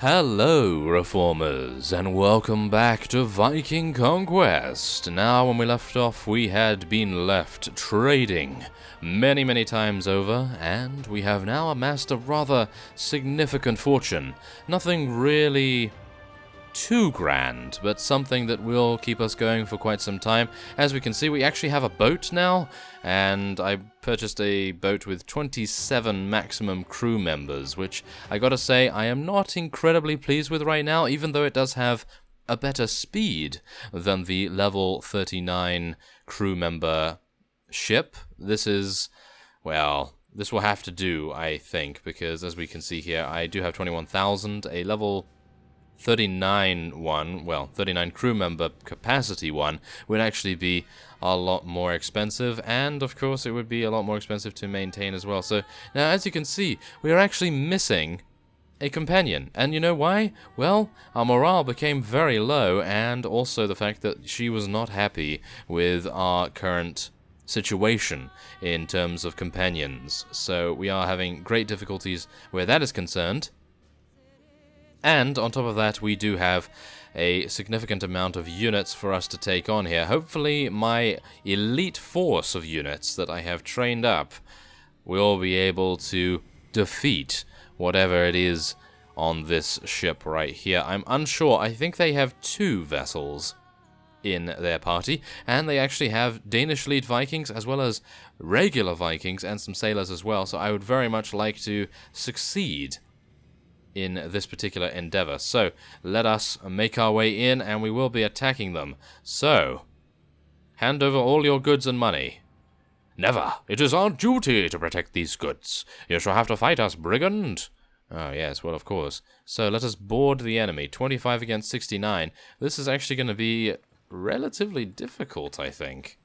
Hello, Reformers, and welcome back to Viking Conquest. Now, when we left off, we had been left trading many times over, and we have now amassed a rather significant fortune. Nothing really too grand, but something that will keep us going for quite some time. As we can see, we actually have a boat now, and I purchased a boat with 27 maximum crew members, which I gotta say I am not incredibly pleased with right now, even though it does have a better speed than the level 39 crew member ship. This is, well, this will have to do, I think, because as we can see here, I do have 21,000, a level 39 one, well, 39 crew member capacity one would actually be a lot more expensive, and of course it would be a lot more expensive to maintain as well. So now, as you can see, we are actually missing a companion, and you know why? Well, our morale became very low, and also the fact that she was not happy with our current situation in terms of companions. So we are having great difficulties where that is concerned. And on top of that, we do have a significant amount of units for us to take on here. Hopefully, my elite force of units that I have trained up will be able to defeat whatever it is on this ship right here. I'm unsure. I think they have 2 vessels in their party, and they actually have Danish elite Vikings as well as regular Vikings and some sailors as well. So I would very much like to succeed in this particular endeavor. So let us make our way in, and we will be attacking them. So hand over all your goods and money. Never. It is our duty to protect these goods. You shall have to fight us, brigand. Oh yes, well of course. So let us board the enemy. 25 against 69. This is actually going to be relatively difficult, I think.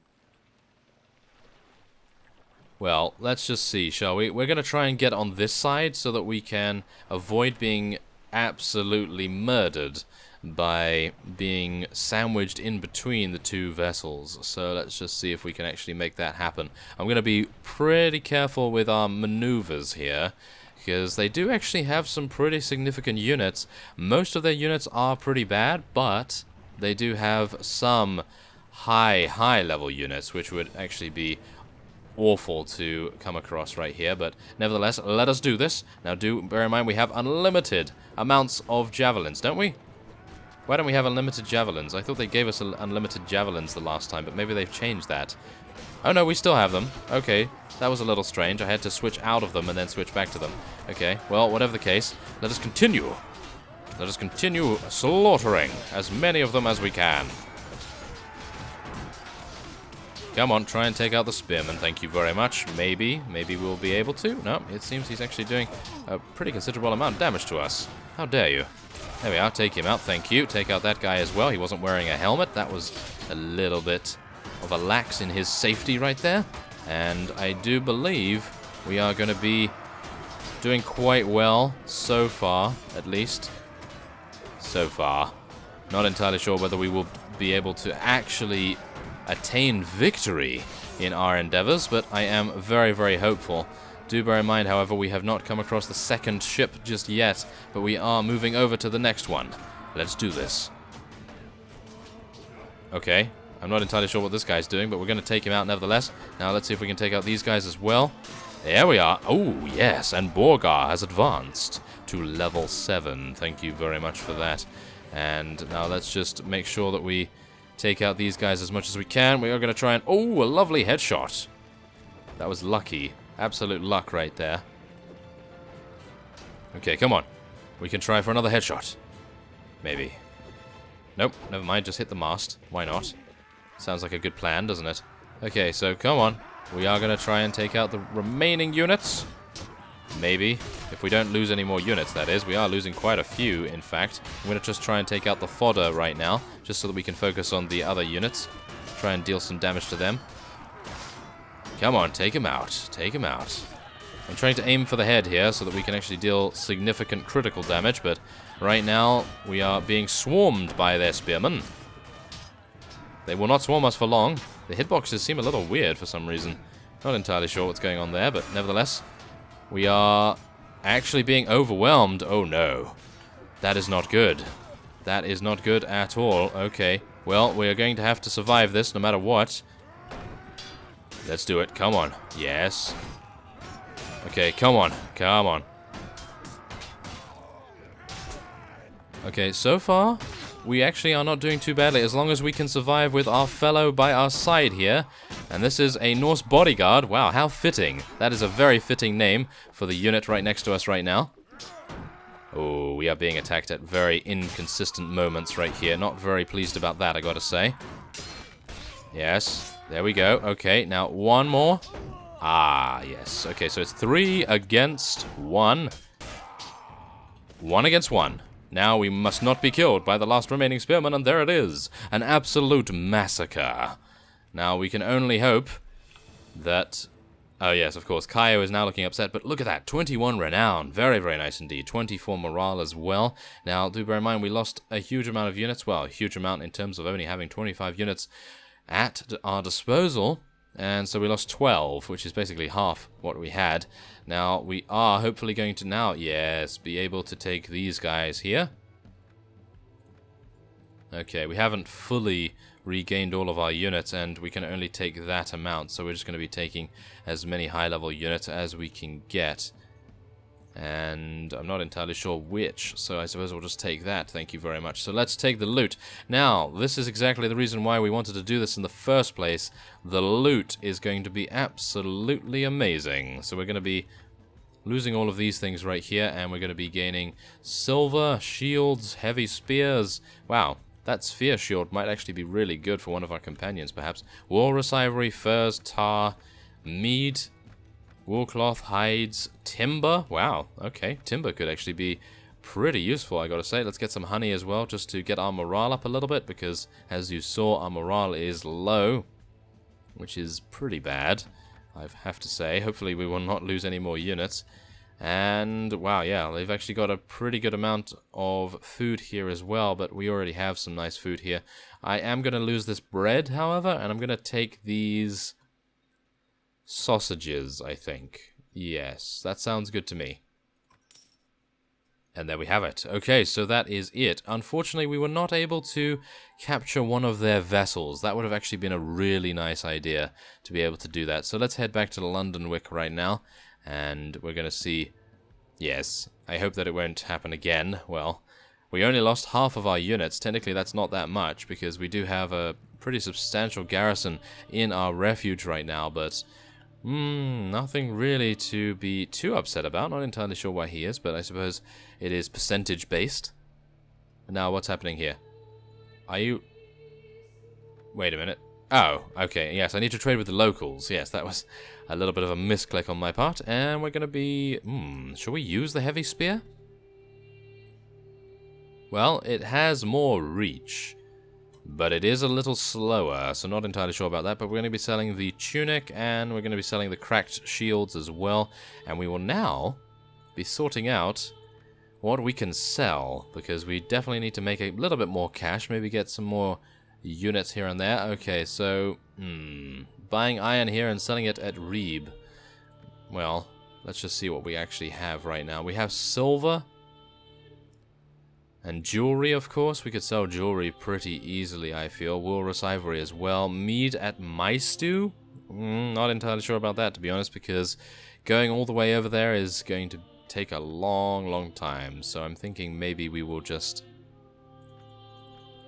Well, let's just see, shall we? We're going to try and get on this side so that we can avoid being absolutely murdered by being sandwiched in between the 2 vessels. So let's just see if we can actually make that happen. I'm going to be pretty careful with our maneuvers here, because they do actually have some pretty significant units. Most of their units are pretty bad, but they do have some high level units, which would actually be awful to come across right here, but nevertheless, let us do this. Now, do bear in mind we have unlimited amounts of javelins, don't we? Why don't we have unlimited javelins? I thought they gave us unlimited javelins the last time, but maybe they've changed that. Oh no, we still have them. Okay, that was a little strange. I had to switch out of them and then switch back to them. Okay, well, whatever the case, let us continue. Let us continue slaughtering as many of them as we can. Come on, try and take out the spearman, thank you very much. Maybe we'll be able to. No, it seems he's actually doing a pretty considerable amount of damage to us. How dare you. There we are, take him out, thank you. Take out that guy as well. He wasn't wearing a helmet. That was a little bit of a lax in his safety right there. And I do believe we are going to be doing quite well so far, at least. So far. Not entirely sure whether we will be able to actually attain victory in our endeavors, but I am very hopeful. Do bear in mind, however, we have not come across the second ship just yet, but we are moving over to the next one. Let's do this. Okay, I'm not entirely sure what this guy's doing, but we're going to take him out nevertheless. Now let's see if we can take out these guys as well. There we are. Oh, yes, and Borgar has advanced to level 7. Thank you very much for that. And now let's just make sure that we take out these guys as much as we can. We are going to try and... Oh, a lovely headshot. That was lucky. Absolute luck right there. Okay, come on. We can try for another headshot. Maybe. Nope, never mind. Just hit the mast. Why not? Sounds like a good plan, doesn't it? Okay, so come on. We are going to try and take out the remaining units. Maybe. If we don't lose any more units, that is. We are losing quite a few, in fact. I'm going to just try and take out the fodder right now, just so that we can focus on the other units. Try and deal some damage to them. Come on, take him out. Take him out. I'm trying to aim for the head here, so that we can actually deal significant critical damage, but right now, we are being swarmed by their spearmen. They will not swarm us for long. The hitboxes seem a little weird for some reason. Not entirely sure what's going on there, but nevertheless... We are actually being overwhelmed. Oh no. That is not good. That is not good at all. Okay. Well, we are going to have to survive this no matter what. Let's do it. Come on. Yes. Okay, come on. Come on. Okay, so far, we actually are not doing too badly as long as we can survive with our fellow by our side here. And this is a Norse bodyguard. Wow, how fitting. That is a very fitting name for the unit right next to us right now. Oh, we are being attacked at very inconsistent moments right here. Not very pleased about that, I gotta say. Yes, there we go. Okay, now one more. Ah, yes. Okay, so it's 3 against 1. 1 against 1. Now we must not be killed by the last remaining spearman, and there it is. An absolute massacre. Now we can only hope that... Oh yes, of course, Kaio is now looking upset, but look at that, 21 renown. Very, very nice indeed. 24 morale as well. Now, do bear in mind, we lost a huge amount of units. Well, a huge amount in terms of only having 25 units at our disposal. And so we lost 12, which is basically half what we had. Now, we are hopefully going to now, yes, be able to take these guys here. Okay, we haven't fully regained all of our units, and we can only take that amount. So we're just going to be taking as many high-level units as we can get. And I'm not entirely sure which, so I suppose we'll just take that. Thank you very much. So let's take the loot. Now, this is exactly the reason why we wanted to do this in the first place. The loot is going to be absolutely amazing. So we're going to be losing all of these things right here, and we're going to be gaining silver, shields, heavy spears. Wow, that spear shield might actually be really good for one of our companions, perhaps. Walrus ivory, furs, tar, mead, woolcloth, hides, timber. Wow, okay, timber could actually be pretty useful, I gotta say. Let's get some honey as well, just to get our morale up a little bit, because as you saw, our morale is low, which is pretty bad, I have to say. Hopefully we will not lose any more units. And wow, yeah, they've actually got a pretty good amount of food here as well, but we already have some nice food here. I am gonna lose this bread, however, and I'm gonna take these sausages, I think. Yes, that sounds good to me. And there we have it. Okay, so that is it. Unfortunately, we were not able to capture one of their vessels. That would have actually been a really nice idea to be able to do that. So let's head back to the London Wick right now, and we're going to see... Yes, I hope that it won't happen again. Well, we only lost half of our units. Technically, that's not that much, because we do have a pretty substantial garrison in our refuge right now, but... nothing really to be too upset about. Not entirely sure why he is, but I suppose it is percentage based. Now, what's happening here? Are you... Wait a minute. Oh, okay. Yes, I need to trade with the locals. Yes, that was a little bit of a misclick on my part. And we're going to be... shall we use the heavy spear? Well, it has more reach, but it is a little slower, so not entirely sure about that. But we're going to be selling the tunic, and we're going to be selling the cracked shields as well. And we will now be sorting out what we can sell, because we definitely need to make a little bit more cash, maybe get some more units here and there. Okay, so, buying iron here and selling it at Reeb. Well, let's just see what we actually have right now. We have silver and jewelry, of course. We could sell jewelry pretty easily, I feel. Walrus ivory as well. Mead at Maistu? Not entirely sure about that, to be honest, because going all the way over there is going to take a long, long time. So I'm thinking maybe we will just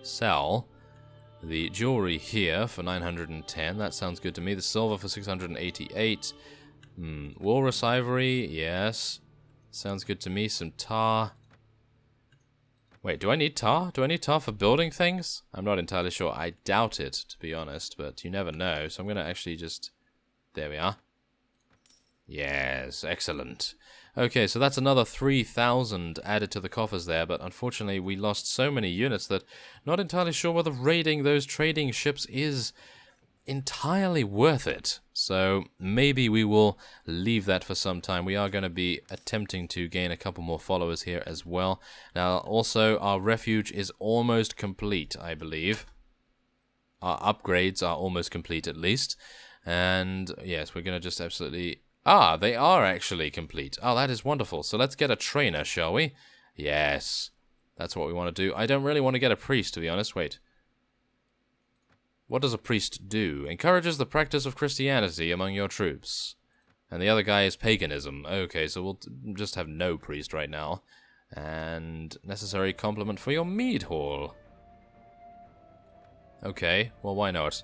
sell the jewelry here for 910. That sounds good to me. The silver for 688. Walrus ivory, yes. Sounds good to me. Some tar. Wait, do I need tar? Do I need tar for building things? I'm not entirely sure. I doubt it, to be honest, but you never know. So I'm going to actually just... There we are. Yes, excellent. Okay, so that's another 3,000 added to the coffers there, but unfortunately we lost so many units that not entirely sure whether raiding those trading ships is entirely worth it. So maybe we will leave that for some time. We are going to be attempting to gain a couple more followers here as well. Now, also, our refuge is almost complete, I believe. Our upgrades are almost complete, at least. And, yes, we're going to just absolutely... Ah, they are actually complete. Oh, that is wonderful. So let's get a trainer, shall we? Yes. That's what we want to do. I don't really want to get a priest, to be honest. Wait. What does a priest do? Encourages the practice of Christianity among your troops. And the other guy is paganism. Okay, so we'll just have no priest right now. And necessary complement for your mead hall. Okay, well, why not?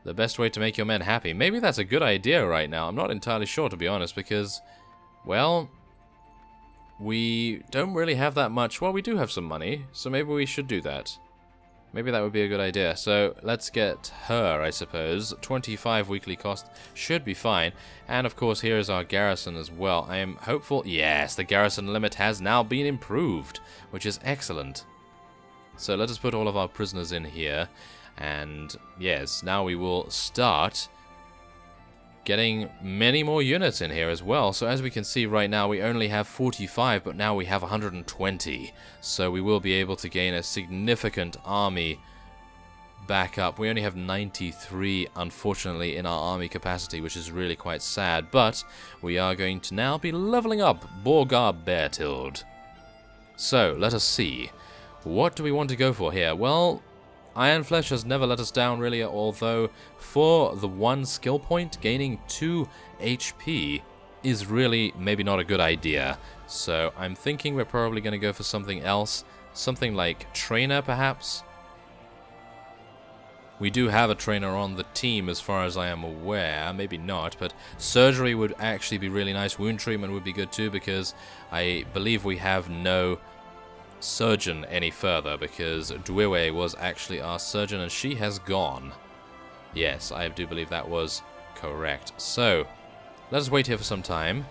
The best way to make your men happy. Maybe that's a good idea right now. I'm not entirely sure, to be honest, because, well, we don't really have that much. Well, we do have some money, so maybe we should do that. Maybe that would be a good idea. So let's get her, I suppose. 25 weekly cost should be fine. And of course, here is our garrison as well. I am hopeful. Yes, the garrison limit has now been improved, which is excellent. So let us put all of our prisoners in here. And yes, now we will start getting many more units in here as well. So as we can see right now, we only have 45, but now we have 120. So we will be able to gain a significant army back up. We only have 93, unfortunately, in our army capacity, which is really quite sad. But we are going to now be leveling up Borgar Beartild. So let us see. What do we want to go for here? Well, Iron Flesh has never let us down, really, although for the 1 skill point, gaining 2 HP is really maybe not a good idea. So I'm thinking we're probably going to go for something else. Something like Trainer, perhaps? We do have a trainer on the team, as far as I am aware. Maybe not, but Surgery would actually be really nice. Wound Treatment would be good too, because I believe we have no surgeon any further, because Dwiwe was actually our surgeon and she has gone. Yes, I do believe that was correct. So, let us wait here for some time.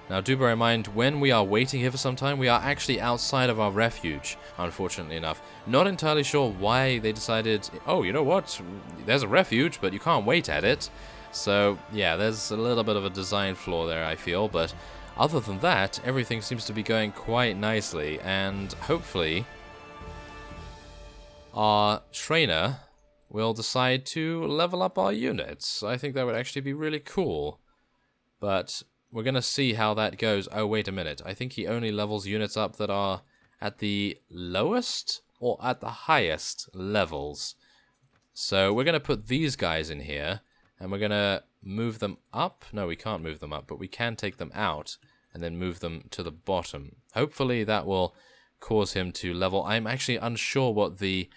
Now, do bear in mind, when we are waiting here for some time, we are actually outside of our refuge, unfortunately enough. Not entirely sure why they decided, oh, you know what, there's a refuge, but you can't wait at it. So, yeah, there's a little bit of a design flaw there, I feel, but other than that, everything seems to be going quite nicely, and hopefully our trainer will decide to level up our units. I think that would actually be really cool, but we're going to see how that goes. Oh, wait a minute. I think he only levels units up that are at the lowest or at the highest levels. So we're going to put these guys in here, and we're going to move them up. No, we can't move them up, but we can take them out and then move them to the bottom. Hopefully that will cause him to level. I'm actually unsure what the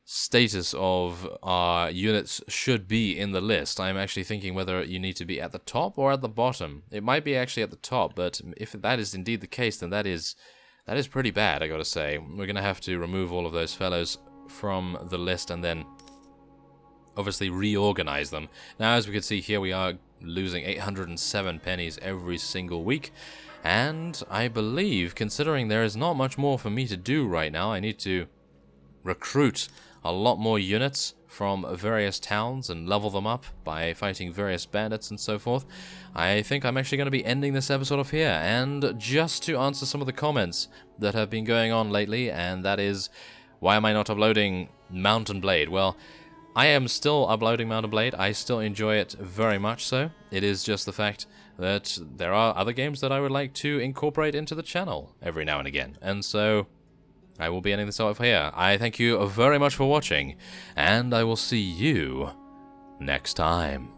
status of our units should be in the list. I'm actually thinking whether you need to be at the top or at the bottom. It might be actually at the top, but if that is indeed the case, then that is pretty bad, I gotta say. We're gonna have to remove all of those fellows from the list and then obviously reorganize them. Now, as we can see here, we are losing 807 pennies every single week, and I believe, considering there is not much more for me to do right now, I need to recruit a lot more units from various towns and level them up by fighting various bandits and so forth. I think I'm actually going to be ending this episode off here, and just to answer some of the comments that have been going on lately, and that is, why am I not uploading Mount Blade? Well, I am still uploading Mount Blade. I still enjoy it very much so. It is just the fact that there are other games that I would like to incorporate into the channel every now and again. And so I will be ending this off here. I thank you very much for watching, and I will see you next time.